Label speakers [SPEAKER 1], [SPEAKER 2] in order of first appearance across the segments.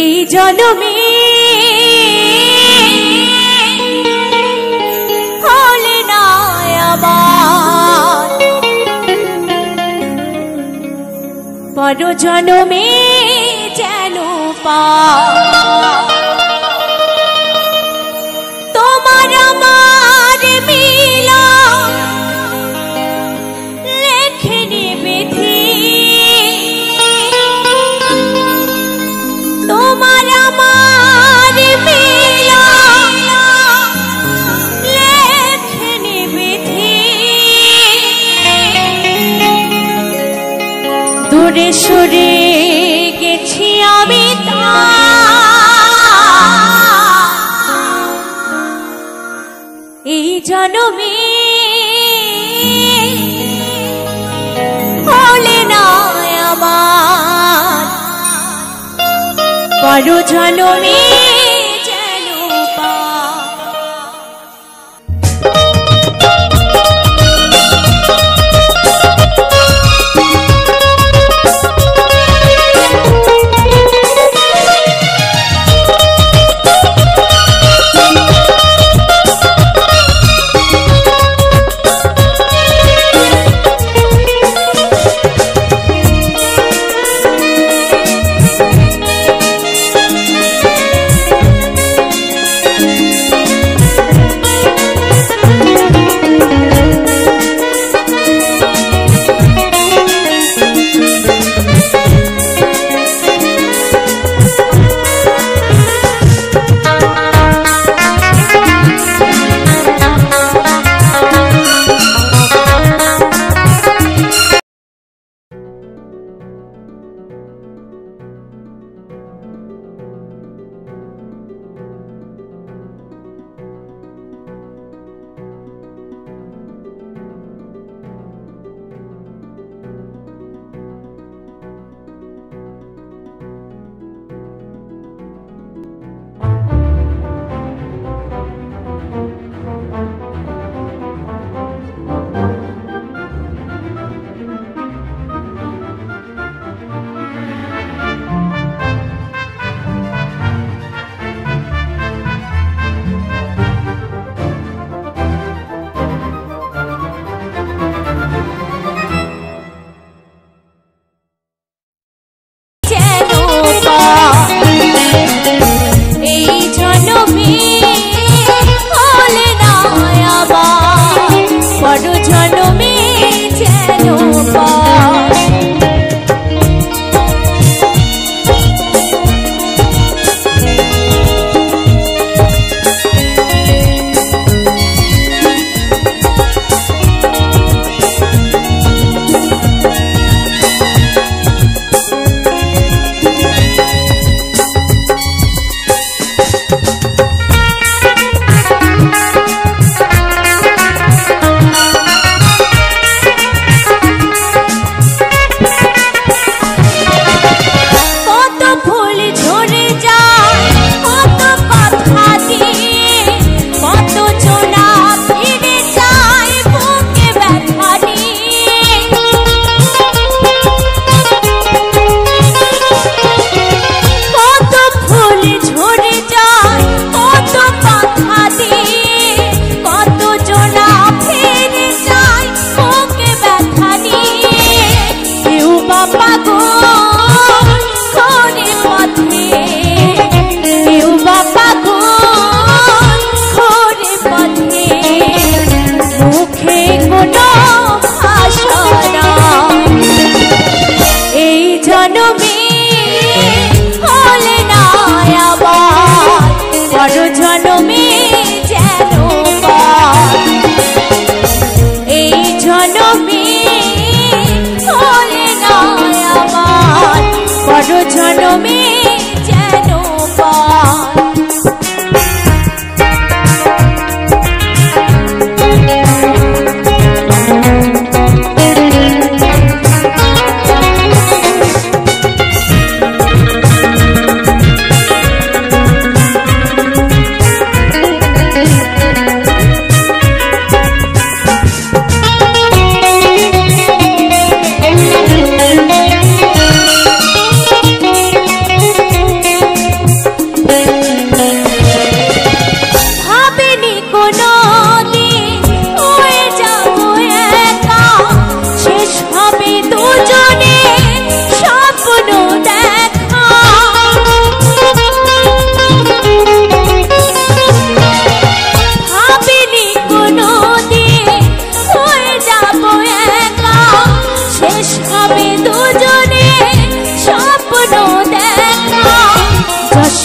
[SPEAKER 1] এই জন্মে হলে না আমার, পর জন্মে যেন তোমার আমার মিলা লেখে নিবেধি, তোমার আমার মিলা লেখে নিবেধি, দূরে সরে গেছি আমি এই জন্মে হলে না আমার, পর জন্মে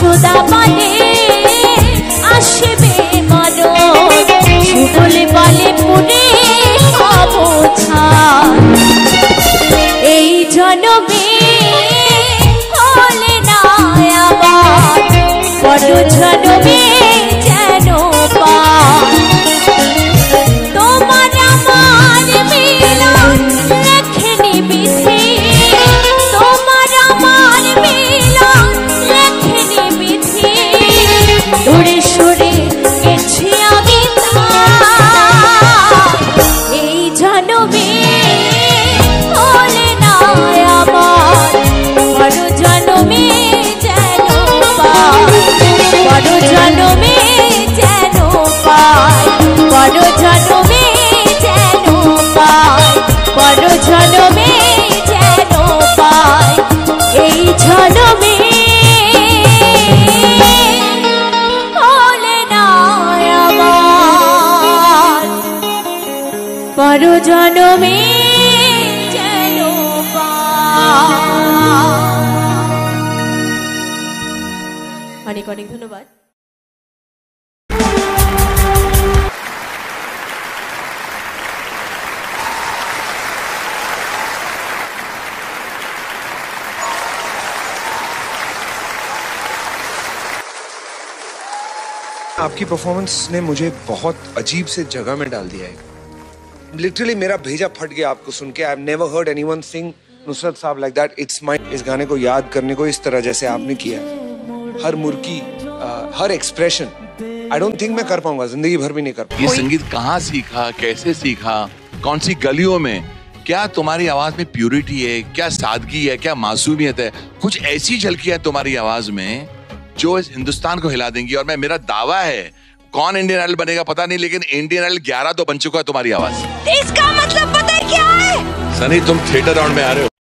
[SPEAKER 1] যশোদা বলে আসবে মরণ, সুবল বলে পুরে হব ছাই। এই জনমে হলে না আবার, বড় জনমে যেন পাই। তোমার আমার মিলন লেখেনি বিধি, তোমার আমার মিলন লেখেনি বিধি। দূরে সরে গেছি আমি এই জনমে হলে না আমার, বড় জনমে যেন পাই, বড় জনমে যেন পাই, বড় জনমে যেন পাই, বড় জনমে যেন পাই। এই জনমে হলে না আমার, বড় জনমে যেন পাই। অনেক অনেক ধন্যবাদ।
[SPEAKER 2] आपकी परफॉर्मेंस ने मुझे बहुत अजीब से जगह में डाल दिया है। लिटरली मेरा भेजा फट गया आपको सुन के। I have never heard anyone sing Nusrat साहब लाइक दैट। इट्स माय, इस गाने को याद करने को इस तरह जैसे आपने किया, हर मुर्की, हर एक्सप्रेशन, आई डोंट थिंक मैं कर पाऊंगा, जिंदगी भर भी नहीं कर पाऊंगा।
[SPEAKER 3] ये संगीत कहाँ सीखा, कैसे सीखा, कौन सी गलियों में? क्या तुम्हारी आवाज में प्यूरिटी है, क्या सादगी है, क्या मासूमियत है? कुछ ऐसी झलकियां तुम्हारी आवाज में जो इस हिंदुस्तान को हिला देंगी। और मेरा दावा है, कौन इंडियन आइडल बनेगा पता नहीं, लेकिन इंडियन आइडल 11 तो बन चुका है तुम्हारी आवाज।
[SPEAKER 1] इसका मतलब पता है क्या है?
[SPEAKER 3] सनी, तुम थिएटर राउंड में आ रहे हो।